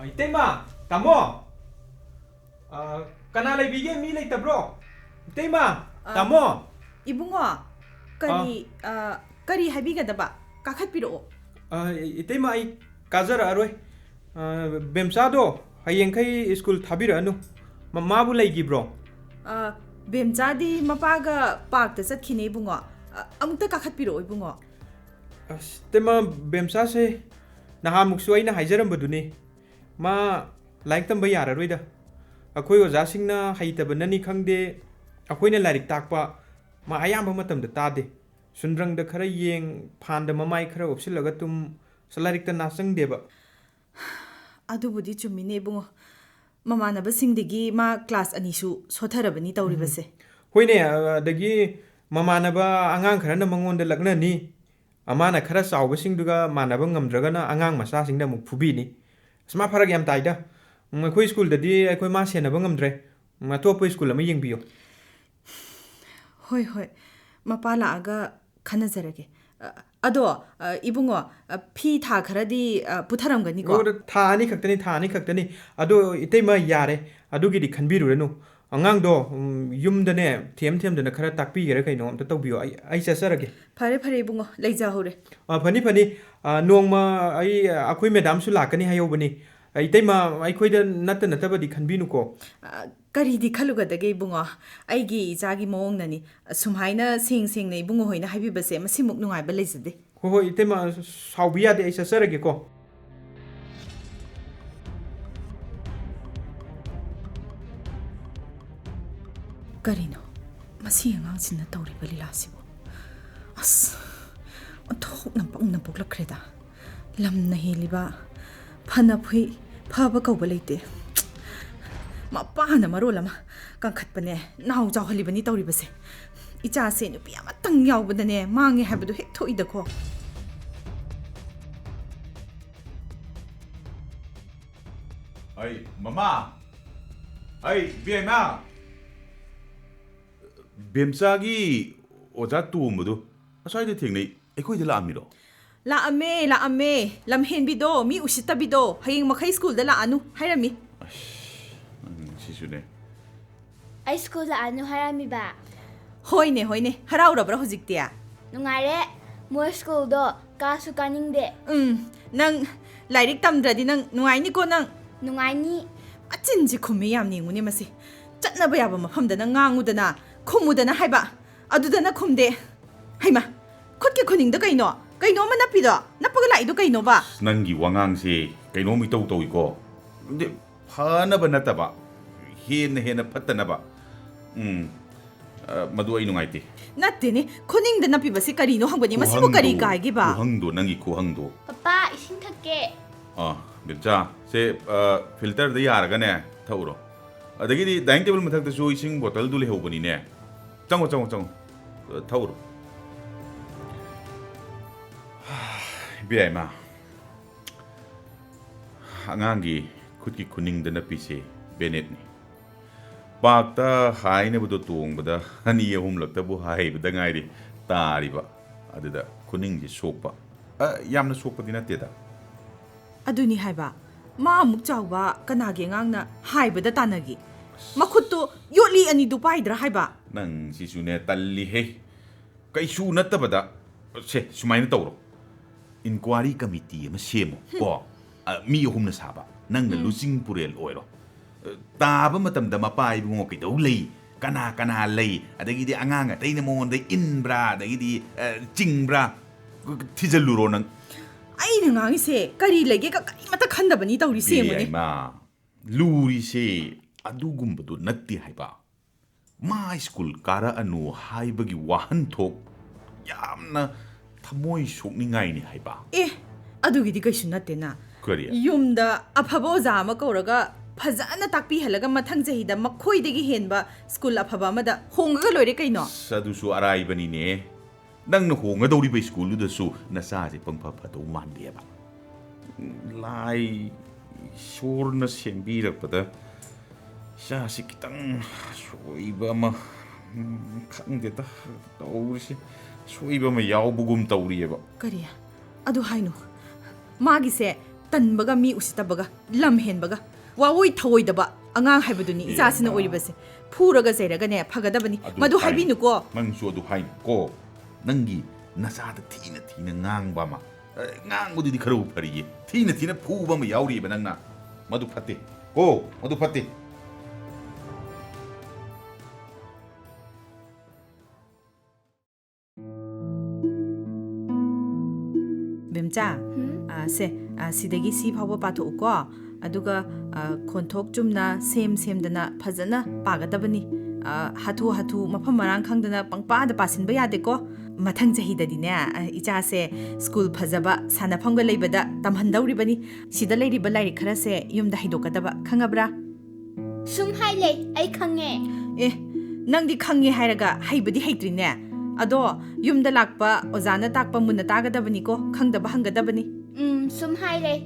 Itema, tamo. Kana leibige mi leitabro. Itema, tamo. Ibungo, kari haibigadaba kakhatpiro. Itema ai kazara aroi. Bemsado hayengkai school thabira anu. Mamabu leigibro. Bemjadi mapaga park ta chatkine ibungo. Amukta kakhatpiro ibungo. Tema bemsa se nahamuksu aina haijarambaduni. Ma laik tamba yararoida. Akhoi ojasingna haitabnani khangde. Akhoina lairik takpa ma ayamba matamda tade. Sundrangda khara yeng phanda mamai khara opsilaga tum salarikta nasangdeba. Adubudi chumine ibungo. Mamanabasingdigi ma class anisu sotharabani tawribase. Hoine dagi mamanaba angang khara na mangonda lagna ni. Amana khara sawbasingduga manaba ngamdragana angang masasingda muk phubini. Sma farag yam taida. Akhoi school dadi akhoi ma senaba ngamdre. Atopa school ama yengbiyo. Hoi hoi. Mapala aga khanazarage. Ado ibungo phi tha kharadi putharamgani ko. Tha ani khaktani. Ado itema yare. Adugidi khanbiruranu. Angangdo yumdane them dana khara takpi gera kaino amta tawbiyo ai sasarage. Phare ibungo leija hore. Phani nongma ai akhoi madam su lakani hayobani. Itema aikhoida natabadi khanbinu ko. Kari di khalugadage ibungo. Aigi ijagi moongnani sumhaina sing na ibungo hoina haibibase masimuk nungaiba leijade. Ho itema sawbiyade ai sasarage ko. Karino, masi angang sinna tawriba lilasibo. As, onthok na puklakreda. Lam na hiliba, phanaphui, phaba kauba leite. Mapana marolama, kangkhatpane, naw jawhalibani tawribase. Icha se nupi amatang yawbadane, mangi habadu hek thoidako. Ay, mama! Ay, Bema! Bemsagi oja tumbadu asai de thingnei ekhoi de laamiro La ame lamhen bido mi usita bido hayeng makhai school da la anu hairami sisune ai school da anu harami ba hoine haraura bra hojiktia nungare mo school do kasu kaningde nang lairik tamdradi nang nuaini ko nang nungaini achinji khumi yam ninguni masi chatna ba yaba mafam da nang ngangudana khumudana haiba adudana khumde haima khotke khoning da kaino ma napido napaga laido kaino ba nangi wangang se kaino mi tau iko de phana banata ba hena phatana ba madu ai nungaiti natte ne khoning da napiba se karino hangbani masibo kari kaigi ba hangdo nangi ko hangdo papa isin thakke bilcha se filter da yaraga ne thauro adagi dining table mathak da so ising bottle du le hobani ne chango thauro Bema angangi khutki khuning da na pise benet ni pakta haine budo tong bada hani ahum lakta bu hai bada ngai ri tari ba aduda khuning ji sokpa yamna sokpa dina teda aduni haiba ma amuk chawba kanage ngangna haibada tanagi makhutto yoli ani du paidra haiba nang sisune talli he kai su natabada se sumaina tawro inquiry committee ma semo ko mi humna saba nang na lusing purel oiro taba matam da mapai bungo kito lei kana lei adagi di anganga taina mo nda inbra adagi di jingbra tijaluro nang ai ngangi se kari lege ka kari mata khandabani tawri se mone ma luri se adugumbudu natti haiba ma school kara anu haibagi wahan thok yamna thamoi sokningai ni haiba adugidi kaisu nattena kariya yumda afaba oja ama kauraga fazana takpi halaga mathang jahida makhoidegi henba school afaba amada hongaga loire kaino sadusu arai bani ne nang na honga dori ba school da su na sa je pangpha phato mande ba lai shor na sembi rakpada sha si kitang soiba ma khangde ta tawrisi soiba ma yaw bugum tawri ba kariya adu hainu magi se ꯇꯟꯕꯒ ꯃꯤ ꯎꯁꯤꯠꯇꯕꯒ ꯂꯝ ꯍꯦꯟꯕꯒ ꯋꯥꯋꯣꯏ ꯊꯑꯣꯏꯗꯕ ꯑꯉꯥꯡ ꯍꯥꯏꯕꯗꯨꯅꯤ ꯏꯆꯥꯁꯤꯅ ꯑꯣꯏꯔꯤꯕꯁꯦ ꯐꯨꯔꯒ ꯆꯩꯔꯒꯅꯦ ꯐꯒꯗꯕꯅꯤ ꯃꯗꯨ ꯍꯥꯏꯕꯤꯅꯨꯀꯣ ꯅꯪꯁꯨ ꯑꯗꯨ ꯍꯥꯏꯅꯨ ꯀꯣ ꯅꯪꯒꯤ ꯅꯆꯥꯗ ꯊꯤꯅ ꯊꯤꯅ ꯉꯥꯡꯕ ꯑꯃ ꯉꯥꯡꯕꯗꯨꯗꯤ ꯈꯔꯕꯨ ꯐꯔꯤꯌꯦ ꯊꯤꯅ ꯊꯤꯅ ꯐꯨꯕ ꯑꯃ ꯌꯥꯎꯔꯤꯕ ꯅꯪꯅ ꯃꯗꯨ ꯐꯠꯇꯦ ꯀꯣ ꯃꯗꯨ ꯐꯠꯇꯦ ꯕꯦꯝꯆꯥ ꯁꯦ ꯁꯤꯗꯒꯤ ꯁꯤ ꯐꯥꯎꯕ ꯄꯥꯊꯣꯛꯎꯀꯣ ꯑꯗꯨꯒ ꯈꯣꯟꯊꯣꯛ ꯆꯨꯝꯅ ꯁꯦꯝꯗꯅ ꯐꯖꯅ ꯄꯥꯒꯗꯕꯅꯤ ꯍꯥꯊꯨ ꯍꯥꯊꯨ ꯃꯐꯝ ꯃꯔꯥꯡ ꯈꯪꯗꯅ ꯄꯪꯄꯥꯗ ꯄꯥꯁꯤꯟꯕ ꯌꯥꯗꯦꯀꯣ ꯃꯊꯪ ꯆꯍꯤꯗꯗꯤꯅꯦ ꯏꯆꯥꯁꯦ ꯁ꯭ꯀꯨꯜ ꯐꯖꯕ ꯁꯥꯟꯅꯐꯝꯒ ꯂꯩꯕꯗ ꯇꯝꯍꯟꯗꯧꯔꯤꯕꯅꯤ ꯁꯤꯗ ꯂꯩꯔꯤꯕ ꯂꯥꯏꯔꯤꯛ ꯈꯔꯁꯦ ꯌꯨꯝꯗ ꯍꯩꯗꯣꯛꯀꯗꯕ ꯈꯪꯉꯕ꯭ꯔꯥ ꯁꯨꯝ ꯍꯥꯏ ꯂꯩ ꯑꯩ ꯈꯪꯉꯦ ꯑꯦ ꯅꯪꯗꯤ ꯈꯪꯉꯦ ꯍꯥꯏꯔꯒ ꯍꯩꯕꯗꯤ ꯍꯩꯇ꯭ꯔꯤꯅꯦ ꯑꯗꯣ ꯌꯨꯝꯗ ꯂꯥꯛꯄ ꯑꯣꯖꯥꯅ ꯇꯥꯛꯄ ꯃꯨꯟꯅ ꯇꯥꯒꯗꯕꯅꯤꯀꯣ ꯈꯪꯗꯕ ꯍꯪꯒꯗꯕꯅꯤ ꯁꯨꯝ ꯍꯥꯏ ꯂꯩ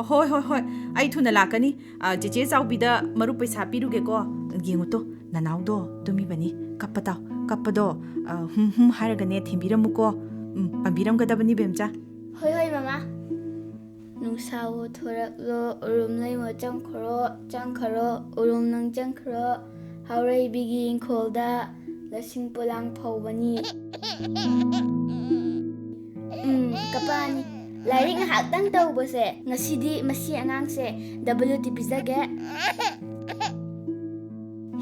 ꯍꯣꯏ ꯍꯣꯏ ꯍꯣꯏ ꯑꯩ ꯊꯨꯅ ꯂꯥꯛꯀꯅꯤ ꯆꯦꯆꯦ ꯆꯥꯎꯕꯤꯗ ꯃꯔꯨꯞ ꯄꯩꯁꯥ ꯄꯤꯔꯨꯒꯦꯀꯣ ꯌꯦꯡꯉꯨꯇꯣ ꯅꯅꯥꯎꯗꯣ ꯇꯨꯝꯃꯤꯕꯅꯤ ꯀꯞꯄꯗꯣ ꯍꯥꯏꯔꯒꯅꯦ ꯊꯦꯝꯕꯤꯔꯝꯃꯨꯀꯣ ꯄꯥꯝꯕꯤꯔꯝꯒꯗꯕꯅꯤ ꯕꯦꯝꯆꯥ ꯍꯣꯏ ꯍꯣꯏ ꯃꯃꯥ ꯅꯨꯡꯁꯥꯕꯨ ꯊꯣꯔꯛꯂꯣ ꯎꯔꯨꯝ ꯂꯩꯃ ꯆꯪꯈ꯭ꯔꯣ ꯎꯔꯨꯝ ꯅꯪ ꯆꯪꯈ꯭ꯔꯣ ꯍꯥꯎꯔꯩꯕꯤꯒꯤ ꯏꯪꯈꯣꯜꯗ ꯂꯁꯤꯡ ꯄꯣꯂꯥꯡ ꯐꯧꯕꯅꯤ ꯀꯄꯥꯅꯤ ꯂꯥꯏꯔꯤꯛ ꯉꯥꯏꯍꯥꯛꯇꯪ ꯇꯧꯕꯁꯦ ꯉꯁꯤꯗꯤ ꯃꯁꯤ ꯑꯉꯥꯡꯁꯦ WT ꯄꯤꯖꯒꯦ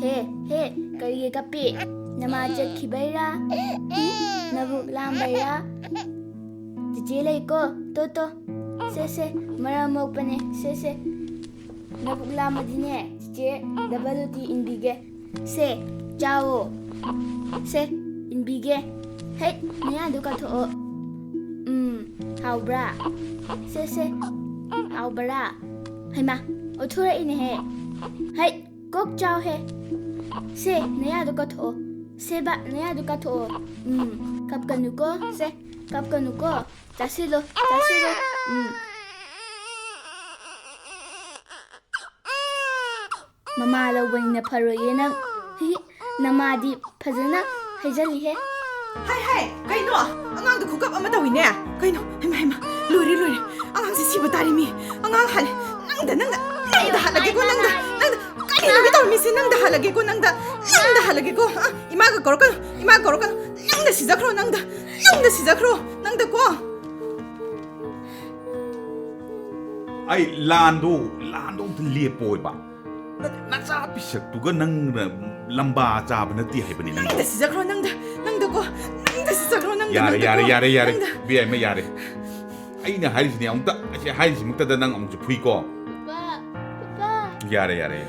ꯍꯦ ꯀꯔꯤꯒꯤ ꯀꯞꯄꯤ ꯅꯃꯥ ꯆꯠꯈꯤꯕꯩꯔꯥ ꯅꯕꯨꯛ ꯂꯥꯝꯕꯩꯔꯥ ꯆꯤꯆꯦ ꯂꯩꯀꯣ ꯇꯣ ꯁꯦ ꯃꯔꯝ ꯃꯣꯛꯄꯅꯦ ꯁꯦ ꯅꯕꯨꯛ ꯂꯥꯝꯃꯗꯤꯅꯦ ꯆꯤꯆꯦ WT ꯏꯟꯕꯤꯒꯦ ꯁꯦ ꯆꯥꯋꯣ ꯁꯦ ꯏꯟꯕꯤꯒꯦ ꯍꯦꯛ ꯅꯌꯥꯗꯨ ꯀꯥꯊꯣꯛꯑꯣ ꯍꯥꯎꯕ꯭ꯔꯥ ꯁꯦ ꯍꯥꯎꯕ꯭ꯔꯥ ꯍꯩꯃꯥ ꯑꯣꯊꯣꯔꯛꯏꯅꯦꯍꯦ ꯍꯩ ꯀꯣꯛ ꯆꯥꯎꯍꯦ ꯁꯦ ꯅꯌꯥꯗꯨ ꯀꯥꯊꯣꯛꯑꯣ ꯁꯦꯕ ꯅꯌꯥꯗꯨ ꯀꯥꯊꯣꯛꯑꯣ ꯀꯞꯀꯅꯨꯀꯣ ꯁꯦ ꯀꯞꯀꯅꯨꯀꯣ ꯆꯥꯁꯤꯜꯂꯣ ꯃꯃꯥ ꯂꯧꯕꯅꯤꯅ ꯐꯔꯣꯏꯌꯦ ꯅꯪ ꯅꯃꯥꯗꯤ ꯐꯖꯅ ꯍꯩꯖꯜꯂꯤꯍꯦ ꯍꯥꯏ ꯀꯩꯅꯣ ꯑꯉꯥꯡꯗꯣ ꯈꯨꯀꯞ ꯑꯃ ꯇꯧꯏꯅꯦ ꯀꯩꯅꯣ ꯍꯩꯃꯥ ꯂꯣꯏꯔꯦ ꯑꯉꯥꯡꯁꯦ ꯁꯤꯕ ꯇꯥꯔꯤꯃꯤ ꯑꯉꯥꯡ ꯍꯥꯜꯂꯦ ꯅꯪꯗ ꯍꯥꯜꯂꯒꯦꯀꯣ ꯅꯪꯗ ꯀꯩꯅꯣ ꯇꯧꯔꯝꯃꯤꯁꯦ ꯅꯪꯗ ꯍꯥꯜꯂꯒꯦꯀꯣ ꯅꯪꯗ ꯍꯥꯜꯂꯒꯦꯀೋ ꯏꯃꯥꯒ ꯀꯧꯔꯛꯀꯅꯨ ꯅꯪꯗ ꯁꯤꯖꯈ꯭ꯔꯣ ꯅꯪꯗꯀꯣ ꯑꯩ ꯂꯥꯟꯗꯣ ꯑꯝꯇ ꯂꯦꯞꯄꯣꯏꯕ ꯅꯆꯥ ꯄꯤꯁꯛꯇꯨꯒ ꯅꯪꯅ ꯂꯝꯕꯥ ꯆꯥꯕ ꯅꯠꯇꯦ ꯍꯥꯏꯕꯅꯤ ꯅꯪꯗ ꯁꯤꯖꯈ꯭ꯔꯣ ꯅꯪꯗꯀꯣ ꯌꯥꯔꯦ ꯕꯦꯝꯃ ꯌꯥꯔꯦ ꯑꯩꯅ ꯍꯥꯏꯔꯤꯁꯤꯅꯦ ꯑꯃꯨꯛꯇ ꯑꯁꯤ ꯍꯥꯏꯔꯤꯁꯤꯃꯛꯇꯗ ꯅꯪ ꯑꯃꯨꯛꯁꯨ ꯐꯨꯏꯀꯣ ꯄꯄꯥ ꯌꯥꯔꯦ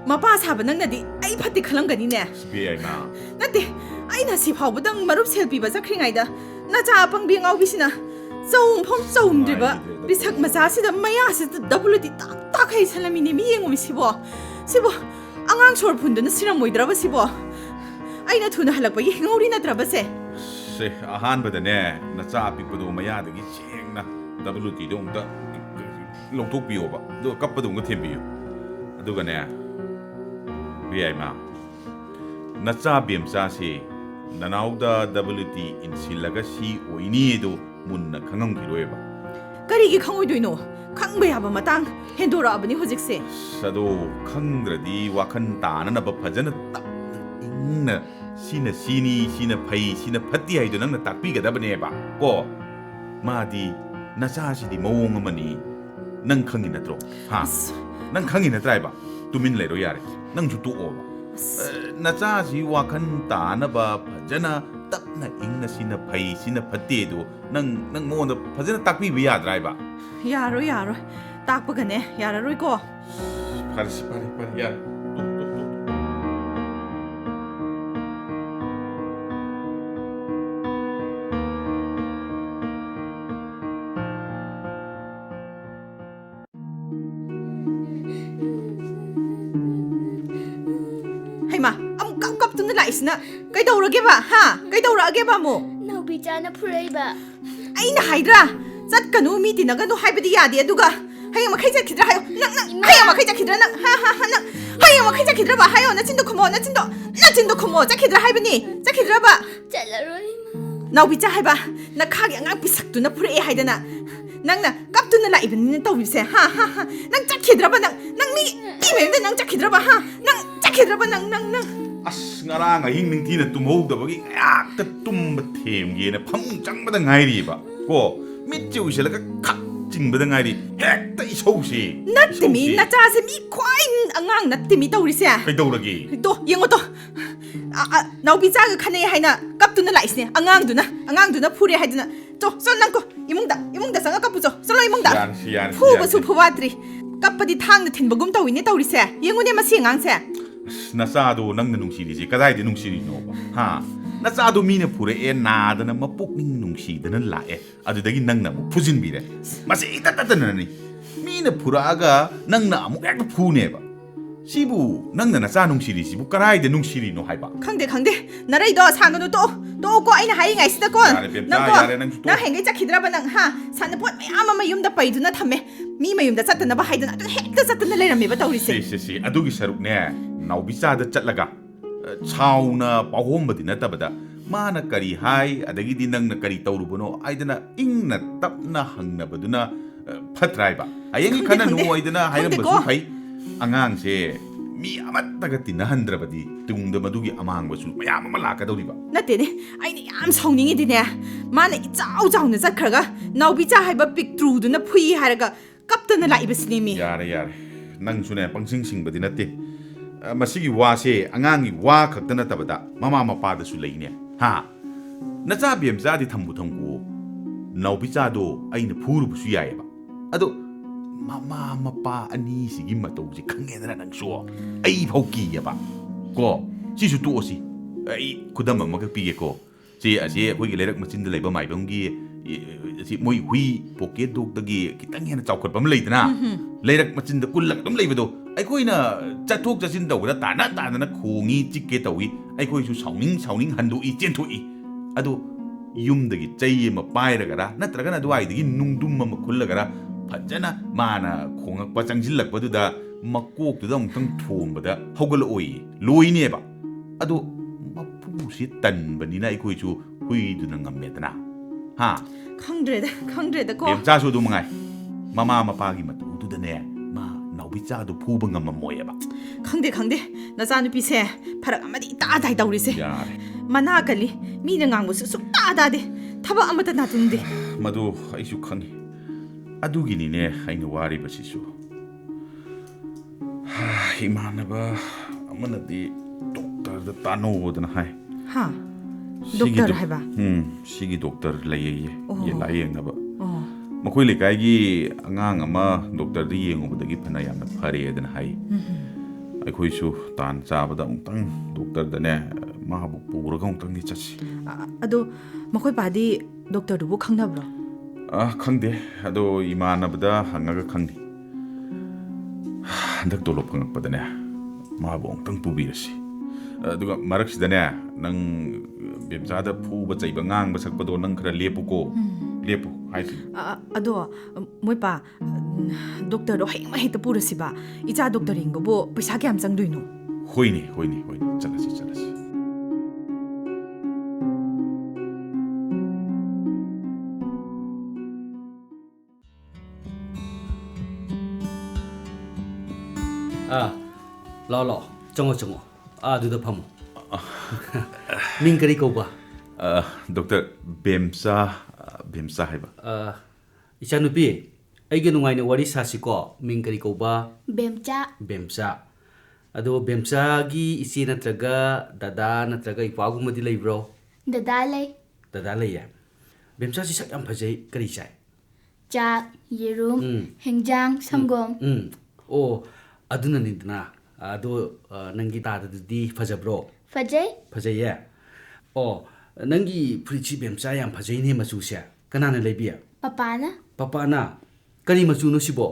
ꯃꯄꯥ ꯁꯥꯕ ꯅꯪꯅꯗꯤ ꯑꯩ ꯐꯠꯇꯦ ꯈꯜꯂꯝꯒꯅꯤꯅꯦ ꯕꯦꯝꯃ ꯅꯠꯇꯦ ꯑꯩꯅ ꯁꯤ ꯐꯥꯎꯕꯗꯪ मरुप सेल पीबा चखरिङाइदा नचा पंगबी ngauबिसिना चौमफम चौमद्रिबा बिसक मचासिदा मयासिदा WT ताक है सलामिने मी येंगोम सिबो angang sor phunduna siramoidraba sibo aina thuna halakpagi ngori natrabase se ahan badane nacha apikpado mayadagi chengna WT do umta longthok biyoba do kappado nga thembiyo aduga ne biaima nacha bemcha si nanauda WT insilaga si oini do munna khangam giroeba karigi khangoidoino khangba yaba matang hendora abani hojikse sado khangdradi wakhan tananaba phajana tapna ingna sina sini sina phai sina phatti haido nangna takpigadabane ba ko madi nacha sidi mawong amani nang khangi natro ha nang khangi natrai ba tumin leiro yare nang ju tu oba nacha si wakhan tanaba phajana tapna ingna sina phai sina phatti do nang monda phajana takpi bi yadrai ba yaro takpagane yararoi ko pare ya haima am kap tuna laisna kai daurage ba ha kai daurage ba mo naubi chana phuraiba aina haidra चट कनु मी तिनगनु हाइबदि यादे अदुगा हाय मखै चखिद्रा हाय नंग हाय मखै चखिद्रा नंग हा नंग हाय मखै चखिद्रा बा हाय नचिन्दो खमो चखिद्रा हाइबनि चखिद्रा बा चलरोय नाउबि चा हाइबा नखागे अंगा पिसक्तुना फुरे हाइदना ꯅꯪꯅ ꯀꯞꯇꯨꯅ ꯂꯥꯛꯏꯕꯅꯤꯅ ꯇꯧꯔꯤꯁꯦ ꯍꯥ ꯍꯥ ꯍꯥ ꯅꯪ ꯆꯠꯈꯤꯗ꯭ꯔꯕ ꯅꯪ ꯃꯤ ꯃꯌꯨꯝꯗ ꯅꯪ ꯆꯠꯈꯤꯗ꯭ꯔꯕ ꯍꯥ ꯅꯪ ꯆꯠꯈꯤꯗ꯭ꯔꯕ ꯅꯪ ꯑꯁ ꯉꯔꯥꯡ ꯑꯍꯤꯡ ꯅꯤꯡꯊꯤꯅ tumꯍꯧꯗꯕꯒꯤ ꯉꯥꯛꯇ tumba ꯊꯦꯝꯒꯦꯅ ꯐꯃꯨꯡ ꯆꯪꯕꯗ ꯉꯥꯏꯔꯤꯕ ꯀꯣ ꯃꯤꯠꯁꯦ ꯎꯏꯁꯜꯂꯒ ꯈꯛ ꯆꯤꯡꯕꯗ ꯉꯥꯏꯔꯤ ꯍꯦꯛꯇ ꯏꯁꯧꯁꯤ ꯅꯠꯇꯦꯃꯤ ꯅꯆꯥꯁꯦ ꯃꯤ ꯈ꯭ꯋꯥꯏ ꯑꯉꯥꯡ ꯅꯠꯇꯦꯃꯤ ꯇꯧꯔꯤꯁꯦ ꯀꯩꯗꯧꯔꯒꯦ ꯇꯣ ꯌꯦꯡꯉꯣ ꯇꯣ ꯅꯥꯎꯕꯤꯆꯥꯒ ꯈꯟꯅꯩ ꯍꯥꯏꯅ ꯀꯞꯇꯨꯅ ꯂꯥꯛꯏꯁꯤꯅꯦ ꯑꯉꯥꯡꯗꯨꯅ ꯐꯨꯔꯦ ꯍꯥꯏꯗꯨꯅ ꯆꯣ ꯅꯪ ꯀꯣ 이몽다 ꯆꯪꯉ ꯀꯞꯄꯨ ꯆꯠꯂꯣ 이몽다 ꯐꯨꯕꯁꯨ ꯐꯨꯋꯥꯗ꯭ꯔꯤ ꯀꯞꯄꯗꯤ ꯊꯥꯡꯅ ꯊꯤꯟꯕꯒꯨꯝ ꯇꯧꯏꯅꯦ ꯇꯧꯔꯤꯁꯦ ꯌꯦꯡꯉꯨꯅꯦ ꯃꯁꯤ ꯑꯉꯥꯡꯁꯦ ꯅꯆꯥꯗꯣ ꯅꯪꯅ ꯅꯨꯡꯁꯤꯔꯤꯁꯤ ꯀꯗꯥꯏꯗ ꯅꯨꯡꯁꯤꯔꯤꯅꯣꯕ ꯍꯥ ꯅꯆꯥꯗꯣ ꯃꯤꯅ ꯐꯨꯔꯛꯑꯦ ꯅꯥꯗꯅ ꯃꯄꯨꯛꯅꯤꯡ ꯅꯨꯡꯁꯤꯗꯅ ꯂꯥꯛꯑꯦ ꯑꯗꯨꯗꯒꯤ ꯅꯪꯅ ꯑꯃꯨꯛ ꯐꯨꯖꯤꯟꯕꯤꯔꯦ ꯃꯁꯤ ꯏꯇꯠꯇꯅꯅꯤ ꯃꯤꯅ ꯐꯨꯔꯛꯑꯒ ꯅꯪꯅ ꯑꯃꯨꯛ ꯍꯦꯛꯇ ꯐꯨꯅꯦꯕ 시부 ꯅꯪꯅ ꯅꯆꯥ ꯅꯨꯡꯁꯤꯔꯤꯁꯤꯕꯨ ꯀꯔꯥꯏꯗ ꯅꯨꯡꯁꯤꯔꯤꯅꯣ 하이바 ꯈꯪꯗꯦ 나라이도 상관도 또 아이나 하이가이시다고 나 행게 짝히더라바 낭하 사는 폿 마야마 마윰다 빠이두나 탐메 미 마윰다 짰다나 바 하이드나 또 헥다 짰다나 레라메바 타우리세 시 아두기 서룩네 나우비사다 짰라가 차우나 빠홈바디 나타바다 마나 까리 하이 아다기디 낭나 까리 타우르보노 아이드나 잉나 탑나 항나바두나 파트라이바 아yengi 카나 누 아이드나 하이람바수 하이 ꯑꯉꯥꯡꯁꯦ ꯃꯤ ꯑꯃꯠꯇꯒ ꯇꯤꯟꯅꯍꯟꯗ꯭ꯔꯕꯗꯤ ꯇꯨꯡꯗ ꯃꯗꯨꯒꯤ ꯑꯃꯥꯡꯕꯁꯨ ꯃꯌꯥꯝ ꯑꯃ ꯂꯥꯛꯀꯗꯧꯔꯤꯕ ꯅꯠꯇꯦꯅꯦ ꯑꯩꯅ ꯌꯥꯝ ꯁꯥꯎꯅꯤꯡꯉꯤꯗꯤꯅꯦ ꯃꯥꯅ ꯏꯆꯥꯎ ꯆꯥꯎꯅ ꯆꯠꯈ꯭ꯔꯒ ꯅꯥꯎꯕꯤꯆꯥ ꯍꯥꯏꯕ ꯄꯤꯛꯇ꯭ꯔꯨꯗꯨꯅ ꯐꯨꯏ ꯍꯥꯏꯔꯒ ꯀꯞꯇꯅ ꯂꯥꯛꯏꯕꯁꯤꯅꯦ ꯃꯤ ꯌꯥꯔꯦ ꯅꯪꯁꯨꯅꯦ ꯄꯪꯁꯤꯡ ꯁꯤꯡꯕꯗꯤ ꯅꯠꯇꯦ ꯃꯁꯤꯒꯤ ꯋꯥꯁꯦ ꯑꯉꯥꯡꯒꯤ ꯋꯥ ꯈꯛꯇ ꯅꯠꯇꯕꯗ ꯃꯃꯥ ꯃꯄꯥꯗꯁꯨ ꯂꯩꯅꯦ ꯍꯥ ꯅꯆꯥ ꯕꯦꯝꯆꯥꯗꯤ ꯊꯝꯕꯨ ꯅꯥꯎꯕꯤꯆꯥꯗꯣ ꯑꯩꯅ ꯐꯨꯔꯨꯕꯁꯨ ꯌꯥꯏꯑꯕ ꯑꯗꯣ ꯃꯃꯥ ꯃꯄꯥ ꯑꯅꯤꯁꯤꯒꯤ ꯃꯇꯧꯁꯤ ꯈꯪꯉꯦꯗꯅ ꯅꯪꯁꯨ ꯑꯩ ꯐꯥꯎ ꯀꯤꯌꯦꯕ ꯀꯣ ꯁꯤꯁꯨ ꯇꯣꯛꯑꯁꯤ ꯑꯩ ꯈꯨꯗꯝ ꯑꯃꯒ ꯄꯤꯒꯦꯀꯣ ꯁꯤ ꯑꯁꯤ ꯑꯩꯈꯣꯏꯒꯤ ꯂꯩꯔꯛ ꯃꯆꯤꯟꯗ ꯂꯩꯕ ꯃꯥꯏꯕꯝꯒꯤ ꯁꯤ ꯃꯣꯏ ꯍꯨꯏ ꯄꯣꯀꯦꯠ ꯗꯣꯒꯇꯒꯤ ꯈꯤꯇꯪ ꯍꯦꯟꯅ ꯆꯥꯎꯈꯠꯄ ꯑꯃ ꯂꯩꯗꯅ ꯂꯩꯔꯛ ꯃꯆꯤꯟꯗ ꯀꯨꯜꯂꯒ ꯑꯗꯨꯝ ꯂꯩꯕꯗꯣ ꯑꯩꯈꯣꯏꯅ ꯆꯠꯊꯣꯛ ꯆꯠꯁꯤꯟ ꯇꯧꯕꯗ ꯇꯥꯟꯅ ꯈꯣꯡꯉꯤ ꯆꯤꯛꯀꯦ ꯇꯧꯏ ꯑꯩꯈꯣꯏꯁꯨ ꯁꯥꯎꯅꯤꯡ ꯍꯟꯗꯣꯛꯏ ꯆꯦꯟꯊꯣꯛꯏ ꯑꯗꯣ ꯌꯨꯝꯗꯒꯤ ꯆꯩ ꯑꯃ ꯄꯥꯏꯔꯒꯔ ꯅꯠꯇ꯭ꯔꯒꯅ ꯑꯗꯨꯋꯥꯏꯗꯒꯤ ꯅꯨꯡꯗꯨꯝ ꯑꯃ ꯈꯨꯜꯂꯒꯔ ꯐꯖꯅ ꯃꯥꯅ ꯈꯣꯡꯉꯛꯄ ꯆꯪꯁꯤꯜꯂꯛꯄꯗꯨꯗ ꯃꯀꯣꯛꯇꯨꯗ ꯑꯃꯨꯛꯇꯪ ꯊꯣꯝꯕꯗ ꯍꯧꯒꯠꯂꯛꯑꯣꯏ ꯂꯣꯏꯅꯦꯕ ꯑꯗꯣ ꯃꯄꯨꯁꯤ ꯇꯟꯕꯅꯤꯅ ꯑꯩꯈꯣꯏꯁꯨ ꯍꯨꯏꯗꯨꯅ ꯉꯝꯃꯦꯗꯅ ꯍꯥ ꯈꯪꯗ꯭ꯔꯦꯗ ꯀꯣ ꯕꯦꯝꯆꯥꯁꯨ ꯑꯗꯨꯝ ꯃꯉꯥꯏ ꯃꯃꯥ ꯃꯄꯥꯒꯤ ꯃꯇꯨꯗꯨꯗꯅꯦ ꯃꯥ ꯅꯥꯎꯕꯤꯆꯥꯗꯣ ꯐꯨꯕ ꯉꯝꯃꯝꯃꯣꯏꯑꯕ ꯈꯪꯗꯦ ꯅꯆꯥꯅꯨꯄꯤꯁꯦ ꯐꯔꯛ ꯑꯃꯗꯤ ꯏꯇꯥ ꯇꯥꯏ ꯇꯧꯔꯤꯁꯦ ꯌꯥꯔꯦ ꯃꯅꯥ ꯀꯜꯂꯤ ꯃꯤꯅ ꯉꯥꯡꯕꯁꯨ ꯁꯨꯛꯇꯥ ꯇꯥꯗꯦ ꯊꯕꯛ ꯑꯃꯠꯇ ꯅꯥꯇꯨꯡꯗꯦ ꯃꯗꯨ ꯑꯩꯁꯨ ꯈꯪꯉꯤ ꯑꯗꯨꯒꯤꯅꯤꯅꯦ ꯑꯩꯅ ꯋꯥꯔꯤꯕꯁꯤꯁꯨ ꯏꯃꯥꯟꯅꯕ ꯑꯃꯅꯗꯤ ꯗꯣꯛꯇꯔꯗ ꯇꯥꯟꯅꯧꯗꯅ ꯍꯥꯏ ꯍꯥ ꯗꯣꯛꯇꯔ ꯍꯥꯏꯕ ꯁꯤꯒꯤ ꯗꯣꯛꯇꯔ ꯂꯩꯌꯦ ꯂꯥꯌꯦꯡꯅꯕ ꯃꯈꯣꯏ ꯂꯩꯀꯥꯏꯒꯤ ꯑꯉꯥꯡ ꯑꯃ ꯗꯣꯛꯇꯔꯗ ꯌꯦꯡꯉꯨꯕꯗꯒꯤ ꯐꯅ ꯌꯥꯝꯅ ꯐꯔꯦꯗꯅ ꯍꯥꯏ ꯑꯩꯈꯣꯏꯁꯨ ꯇꯥꯟ ꯆꯥꯕꯗ ꯑꯃꯨꯛꯇꯪ ꯗꯣꯛꯇꯔꯗꯅꯦ ꯃꯥꯕꯨ ꯄꯨꯔꯒ ꯑꯃꯨꯛꯇꯪꯗꯤ ꯆꯠꯁꯤ ꯑꯗꯣ ꯃꯈꯣꯏ ꯄꯥꯗꯤ ꯗꯣꯛꯇꯔꯗꯨꯕꯨ ꯈꯪꯅꯕ꯭ꯔꯣ ꯈꯪꯗꯦ ꯑꯗꯣ ꯏꯃꯥꯟꯅꯕꯗ ꯍꯪꯉꯒ ꯈꯪꯅꯤ ꯍꯟꯗꯛ ꯇꯣꯂꯣꯞ ꯐꯪꯉꯛꯄꯗꯅꯦ ꯃꯥꯕꯨ ꯑꯃꯨꯛꯇꯪ ꯄꯨꯕꯤꯔꯁꯤ ꯑꯗꯨꯒ ꯃꯔꯛꯁꯤꯗꯅꯦ ꯅꯪ ꯕꯦꯝꯆꯥꯗ ꯐꯨꯕ ꯆꯩꯕ ꯉꯥꯡꯕ ꯁꯛꯄꯗꯣ ꯅꯪ ꯈꯔ ꯂꯦꯞꯄꯨꯀꯣ ꯂꯦꯞꯄꯨ ꯍꯥꯏꯁꯤ ꯑꯗꯣ ꯃꯣꯏ ꯄꯥ ꯗꯣꯛꯇꯔꯗꯣ ꯍꯌꯦꯡ ꯍꯦꯛꯇ ꯄꯨꯔꯁꯤꯕ ꯏꯆꯥ ꯗꯣꯛꯇꯔ ꯌꯦꯡꯕꯕꯨ ꯄꯩꯁꯥ ꯀꯌꯥꯝ ꯆꯪꯗꯣꯏꯅꯣ ꯍꯣꯏꯅꯦ ꯆꯠꯂꯁꯤ ꯂꯥꯛꯑꯣ ꯆꯪꯉꯣ ꯑꯗꯨꯗ ꯐꯝꯃꯣ ꯃꯤꯡ ꯀꯔꯤ ꯀꯧꯕ ꯗꯣꯛꯇꯔ ꯕꯦꯝꯆꯥ ꯍꯥꯏꯕ ꯏꯆꯥꯅꯨꯄꯤ ꯑꯩꯒ ꯅꯨꯡꯉꯥꯏꯅ ꯋꯥꯔꯤ ꯁꯥꯁꯤꯀꯣ ꯃꯤꯡ ꯀꯔꯤ ꯀꯧꯕ ꯕꯦꯝꯆꯥ ꯑꯗꯣ ꯕꯦꯝꯆꯥꯒꯤ ꯏꯆꯦ ꯅꯠꯇ꯭ꯔꯒ ꯗꯗꯥ ꯅꯠꯇ꯭ꯔꯒ ꯏꯄꯥꯒꯨꯝꯕꯗꯤ ꯂꯩꯕ꯭ꯔꯣ ꯗꯗꯥ ꯂꯩꯌꯦ ꯕꯦꯝꯆꯥꯁꯤ ꯁꯛ ꯌꯥꯝ ꯐꯖꯩ ꯀꯔꯤ ꯆꯥꯏ ꯆꯥꯛ ꯌꯦꯔꯨꯝ ꯍꯦꯟꯖꯥꯡ ꯁꯪꯒꯣꯝ ꯑꯣ ꯑꯗꯨꯅꯅꯤꯗꯅ ꯑꯗꯣ ꯅꯪꯒꯤ ꯗꯥꯗꯗꯨꯗꯤ ꯐꯖꯕ꯭ꯔꯣ ꯐꯖꯩꯌꯦ ꯑꯣ ꯅꯪꯒꯤ ꯐꯨꯔꯤꯠꯁꯤ ꯕꯦꯝꯆꯥ ꯌꯥꯝ ꯐꯖꯩꯅꯦ ꯃꯆꯨꯁꯦ ꯀꯅꯥꯅ ꯂꯩꯕꯤ ꯄꯄꯥꯅ ꯀꯔꯤ ꯃꯆꯨꯅꯣ ꯁꯤꯕꯣ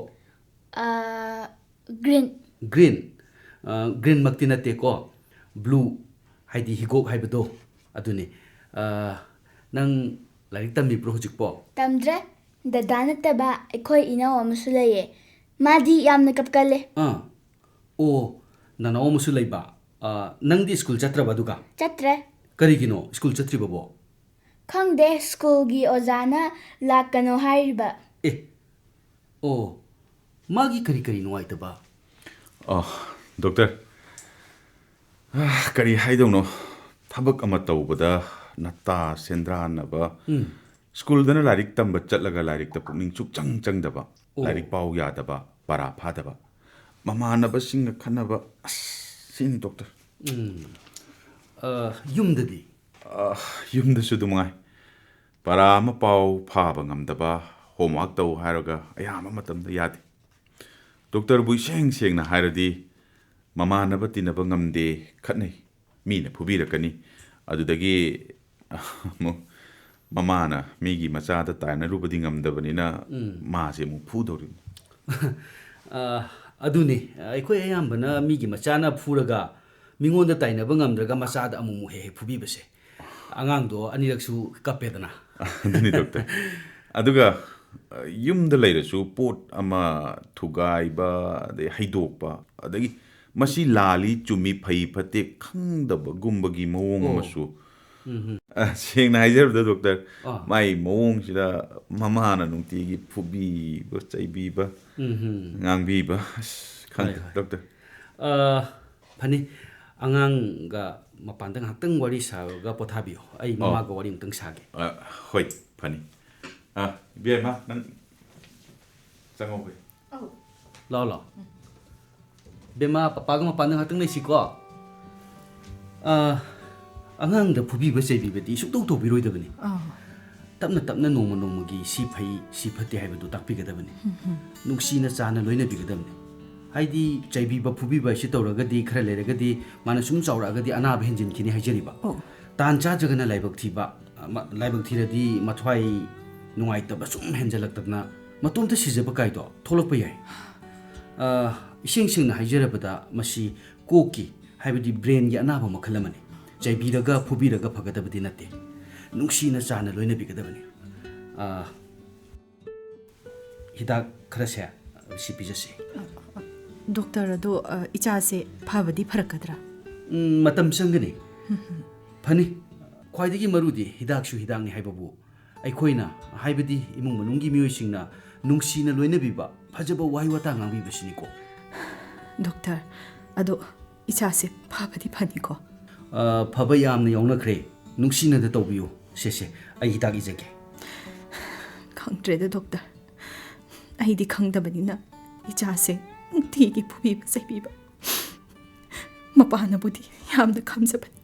ꯒ꯭ꯔꯤꯟꯃꯛꯇꯤ ꯅꯠꯇꯦꯀோ ꯕ꯭ꯂꯨ ꯍꯥꯏꯗꯤ ꯍꯤꯒꯣꯛ ꯍꯥꯏꯕꯗꯣ ꯑꯗꯨꯅꯤ ꯅꯪ ꯂꯥꯏꯔꯤꯛ ꯇꯝꯃꯤꯕ꯭ꯔꯣ ꯍꯧꯖꯤꯛꯄꯣ ꯇꯝꯗ꯭ꯔꯦ ꯗꯗꯥ ꯅꯠꯇꯕ ꯑꯩꯈꯣꯏ ꯏꯅꯥꯎ ꯑꯃꯁꯨ ꯂꯩꯌꯦ ꯃꯥꯗꯤ ꯌꯥꯝꯅ ꯀꯞꯀꯜꯂꯦ ꯑꯣ ꯅꯅꯥꯎ ꯑꯃꯁꯨ ꯂꯩꯕ ꯅꯪꯗꯤ ꯁ꯭ꯀꯨꯜ ꯆꯠꯇ꯭ꯔꯕ ꯑꯗꯨꯒ ꯆꯠꯇ꯭ꯔꯦ ꯀꯔꯤꯒꯤꯅꯣ ꯁ꯭ꯀꯨꯜ ꯆꯠꯇ꯭ꯔꯤꯕꯕꯣ ꯈꯪꯗꯦ ꯁ꯭ꯀꯨꯜꯒꯤ ꯑꯣꯖꯥꯅ ꯂꯥꯛꯀꯅꯣ ꯍꯥꯏꯔꯤꯕ ꯑꯦ ꯑꯣ ꯃꯥꯒꯤ ꯀꯔꯤ ꯀꯔꯤ ꯅꯨꯡꯉꯥꯏꯇꯕ ꯗꯣꯛꯇꯔ ꯀꯔꯤ ꯍꯥꯏꯗꯧꯅꯣ ꯊꯕꯛ ꯑꯃ ꯇꯧꯕꯗ ꯅꯇꯥ ꯁꯦꯟꯗ꯭ꯔꯥꯟꯅꯕ ꯁ꯭ꯀꯨꯜꯗꯅ ꯂꯥꯏꯔꯤꯛ ꯇꯝꯕ ꯆꯠꯂꯒ ꯂꯥꯏꯔꯤꯛꯇ ꯄꯨꯛꯅꯤꯡ ꯁꯨꯛꯆꯪ ꯆꯪꯗꯕ ꯂꯥꯏꯔꯤꯛ ꯄꯥꯎ ꯌꯥꯗꯕ ꯄꯔꯥ ꯐꯥꯗꯕ ꯃꯃꯥꯟꯅꯕꯁꯤꯡꯒ ꯈꯟꯅꯕ ꯁꯤꯅꯤ ꯗꯣꯛꯇꯔ ꯌꯨꯝꯗꯗꯤ ꯌꯨꯝꯗꯁꯨ ꯑꯗꯨꯃꯉꯥꯏ ꯄꯔꯥ ꯑꯃ ꯄꯥꯎ ꯐꯥꯕ ꯉꯝꯗꯕ ꯍꯣꯝꯋꯥꯔꯛ ꯇꯧ ꯍꯥꯏꯔꯒ ꯑꯌꯥꯝꯕ ꯃꯇꯝꯗ ꯌꯥꯗꯦ ꯗꯣꯛꯇꯔꯕꯨ ꯏꯁꯦꯡ ꯁꯦꯡꯅ ꯍꯥꯏꯔꯗꯤ ꯃꯃꯥꯟꯅꯕ ꯇꯤꯟꯅꯕ ꯉꯝꯗꯦ ꯈꯠꯅꯩ ꯃꯤꯅ ꯐꯨꯕꯤꯔꯛꯀꯅꯤ ꯑꯗꯨꯗꯒꯤ ꯑꯃꯨꯛ ꯃꯃꯥꯅ ꯃꯤꯒꯤ ꯃꯆꯥꯗ ꯇꯥꯏꯅꯔꯨꯕꯗꯤ ꯉꯝꯗꯕꯅꯤꯅ ꯃꯥꯁꯦ ꯑꯃꯨꯛ ꯐꯨꯗꯧꯔꯤꯕꯅꯤ ꯑꯗꯨꯅꯤ ꯑꯩꯈꯣꯏ ꯑꯌꯥꯝꯕꯅ ꯃꯤꯒꯤ ꯃꯆꯥꯅ ꯐꯨꯔꯒ ꯃꯤꯉꯣꯟꯗ ꯇꯥꯏꯅꯕ ꯉꯝꯗ꯭ꯔꯒ ꯃꯆꯥꯗ ꯑꯃꯨꯛ ꯍꯦꯛ ꯐꯨꯕꯤꯕꯁꯦ ꯑꯉꯥꯡꯗꯣ ꯑꯅꯤꯔꯛꯁꯨ ꯀꯞꯄꯦꯗꯅ ꯑꯗꯨꯅꯤ ꯗꯣꯛꯇꯔ ꯑꯗꯨꯒ ꯌꯨꯝꯗ ꯂꯩꯔꯁꯨ ꯄꯣꯠ ꯑꯃ ꯊꯨꯒꯥꯏꯕ ꯑꯗꯩ ꯍꯩꯗꯣꯛꯄ ꯑꯗꯒꯤ ꯃꯁꯤ ꯂꯥꯜꯂꯤ ꯆꯨꯝꯃꯤ ꯐꯩ ꯐꯠꯇꯦ ꯈꯪꯗꯕꯒꯨꯝꯕꯒꯤ ꯃꯑꯣꯡ ꯑꯃꯁꯨ ꯁꯦꯡꯅ ꯍꯥꯏꯖꯔꯕꯗ ꯗꯣꯛꯇꯔ ꯃꯥꯏ ꯃꯑꯣꯡꯁꯤꯗ ꯃꯃꯥꯅ ꯅꯨꯡꯇꯤꯒꯤ ꯐꯨꯕꯤꯕ ꯆꯩꯕꯤꯕ ꯉꯥꯡꯕꯤꯕ ꯈꯪꯗꯦ ꯗꯣꯛꯇꯔ ꯐꯅꯤ ꯑꯉꯥꯡꯒ ꯃꯄꯥꯟꯗ ꯉꯥꯏꯍꯥꯛꯇꯪ ꯋꯥꯔꯤ ꯁꯥꯔꯒ ꯄꯣꯊꯥꯕꯤꯌꯣ ꯑꯩ ꯃꯃꯥꯒ ꯋꯥꯔꯤ ꯑꯃꯨꯛꯇꯪ ꯁꯥꯒꯦ ꯍꯣꯏ ꯐꯅꯤ ꯏꯕꯦꯝꯃ ꯅꯪ ꯆꯪꯉꯧꯕ ꯂꯥꯛꯑꯣ ꯂꯥꯛꯑꯣ ꯕꯦꯝꯃ ꯄꯄꯥꯒ ꯃꯄꯥꯟꯗ ꯉꯥꯏꯍꯥꯛꯇꯪ ꯂꯩꯁꯤꯀꯣ ꯑꯉꯥꯡꯗ ꯐꯨꯕꯤꯕ ꯆꯩꯕꯤꯕꯗꯤ ꯁꯨꯛꯇꯧ ꯇꯧꯕꯤꯔꯣꯏꯗꯕꯅꯤ ꯇꯞꯅ ꯇꯞꯅ ꯅꯣꯡꯃ ꯅꯣꯡꯃꯒꯤ ꯁꯤ ꯐꯩ ꯁꯤ ꯐꯠꯇꯦ ꯍꯥꯏꯕꯗꯨ ꯇꯥꯛꯄꯤꯒꯗꯕꯅꯤ ꯅꯨꯡꯁꯤꯅ ꯆꯥꯅ ꯂꯣꯏꯅꯕꯤꯒꯗꯕꯅꯤ ꯍꯥꯏꯗꯤ ꯆꯩꯕꯤꯕ ꯐꯨꯕꯤꯕ ꯑꯁꯤ ꯇꯧꯔꯒꯗꯤ ꯈꯔ ꯂꯩꯔꯒꯗꯤ ꯃꯥꯅ ꯁꯨꯝ ꯆꯥꯎꯔꯛꯑꯒꯗꯤ ꯑꯅꯥꯕ ꯍꯦꯟꯖꯤꯟꯈꯤꯅꯤ ꯍꯥꯏꯖꯔꯤꯕ ꯇꯥꯟ ꯆꯥꯗ꯭ꯔꯒꯅ ꯂꯥꯏꯕꯛ ꯊꯤꯕ ꯂꯥꯏꯕꯛ ꯊꯤꯔꯗꯤ ꯃꯊ꯭ꯋꯥꯏ ꯅꯨꯡꯉꯥꯏꯇꯕ ꯁꯨꯝ ꯍꯦꯟꯖꯜꯂꯛꯇꯅ ꯃꯇꯣꯝꯇ ꯁꯤꯖꯕ ꯀꯥꯏꯗꯣ ꯊꯣꯛꯂꯛꯄ ꯌꯥꯏ ꯏꯁꯦꯡ ꯁꯦꯡꯅ ꯍꯥꯏꯖꯔꯕꯗ ꯃꯁꯤ ꯀꯣꯛꯀꯤ ꯍꯥꯏꯕꯗꯤ ꯕ꯭ꯔꯦꯟꯒꯤ ꯑꯅꯥꯕ ꯃꯈꯜ ꯑꯃꯅꯤ ꯆꯩꯕꯤꯔꯒ ꯐꯨꯕꯤꯔꯒ ꯐꯒꯗꯕꯗꯤ ꯅꯠꯇꯦ ꯅꯨꯡꯁꯤꯅ ꯆꯥꯅ ꯂꯣꯏꯅꯕꯤꯒꯗꯕꯅꯤ ꯍꯤꯗꯥꯛ ꯈꯔꯁꯦ ꯁꯤ ꯄꯤꯖꯁꯤ ꯗꯣꯛꯇꯔ ꯑꯗꯣ ꯏꯆꯥꯁꯦ ꯐꯕꯗꯤ ꯐꯔꯛꯀꯗ꯭ꯔꯥ ꯃꯇꯝ ꯆꯪꯒꯅꯤ ꯐꯅꯤ ꯈ꯭ꯋꯥꯏꯗꯒꯤ ꯃꯔꯨꯗꯤ ꯍꯤꯗꯥꯛꯁꯨ ꯍꯤꯗꯥꯛꯅꯤ ꯍꯥꯏꯕꯕꯨ ꯑꯩꯈꯣꯏꯅ ꯍꯥꯏꯕꯗꯤ ꯏꯃꯨꯡ ꯃꯅꯨꯡꯒꯤ ꯃꯤꯑꯣꯏꯁꯤꯡꯅ ꯅꯨꯡꯁꯤꯅ ꯂꯣꯏꯅꯕꯤꯕ ꯐꯖꯕ ꯋꯥꯍꯩ ꯋꯥꯇꯥ ꯉꯥꯡꯕꯤꯕꯁꯤꯅꯤꯀꯣ ꯗꯣꯛꯇꯔ ꯑꯗꯣ ꯏꯆꯥꯁꯦ ꯐꯕꯗꯤ ꯐꯅꯤꯀꯣ ꯐꯕ ꯌꯥꯝꯅ ꯌꯥꯎꯅꯈ꯭ꯔꯦ ꯅꯨꯡꯁꯤꯅꯗ ꯇꯧꯕꯤꯌꯨ ꯁꯦ ꯑꯩ ꯍꯤꯗꯥꯛ ꯏꯖꯒꯦ ꯈꯪꯗ꯭ꯔꯦꯗ ꯗꯣꯛꯇꯔ ꯑꯩꯗꯤ ꯈꯪꯗꯕꯅꯤꯅ ꯏꯆꯥꯁꯦ ꯅꯨꯡꯇꯤꯒꯤ ꯐꯨꯕꯤꯕ ꯆꯩꯕꯤꯕ ꯃꯄꯥꯅꯕꯨꯗꯤ ꯌꯥꯝꯅ ꯈꯪꯖꯕꯅꯤ